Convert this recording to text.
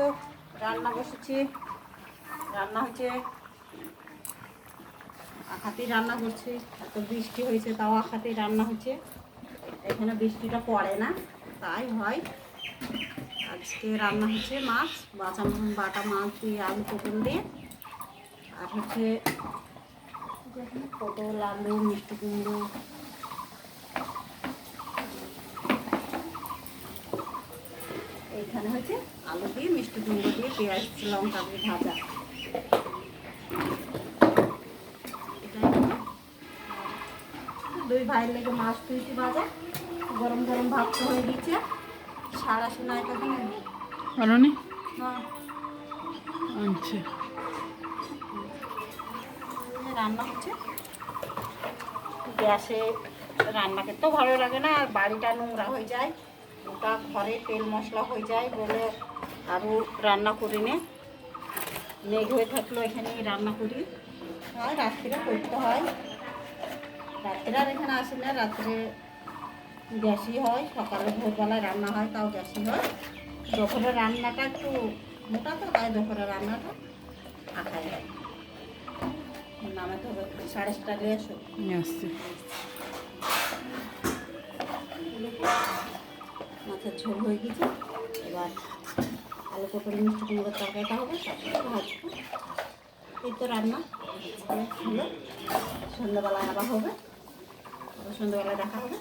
তো রান্না বসেছি, রান্না হচ্ছে আখাতেই রান্না করছি। এত বৃষ্টি হয়েছে তাও আখাতেই রান্না হচ্ছে। এখানে বৃষ্টিটা পড়ে না, তাই হয়। আজকে রান্না হচ্ছে মাছ, বাটা মাছ দিয়ে আলু পটল দিয়ে, আর হচ্ছে পটল আলু মিষ্টি কুমড়ো। এইখানে হচ্ছে আলু দিয়ে মিষ্টি কুমড়ো দিয়ে পেঁয়াজ লঙ্কা দিয়ে ভাজা। দুই ভাইয়ের লেগে মাছ তুলছি ভাজা, গরম গরম ভাত তো হয়ে গেছে। সারা শোনায় কখন আননি হ্যাঁ আনছে রান্না হচ্ছে গ্যাসে। রান্না করতেও ভালো লাগে না, আর বাড়িটা নোংরা হয়ে যায়, ওটা ঘরে তেল মশলা হয়ে যায় বলে আরও রান্না করি নে। মেঘ হয়ে থাকলো এখানে রান্না করি, হয় রাত্রে করতে হয়। রাত্রে আর এখানে আসি না, রাত্রে গ্যাসই হয়, সকালে ভোরবেলায় রান্না হয় তাও গ্যাসই হয়। দুপুরের রান্নাটা একটু মোটা তো, তাই দুপুরের রান্নাটা আঁকাই হয়। নামে তো 7:30 এসো আসছে। মাছের ঝোল হয়ে গেছে। এবার আলু পটল মিষ্টি কুমড়োর তরকারিটা হবে, তারপরে ভাজবো। এই তো রান্না হলো। সন্ধ্যাবেলায় আবার হবে, সন্ধ্যাবেলায় দেখা হবে।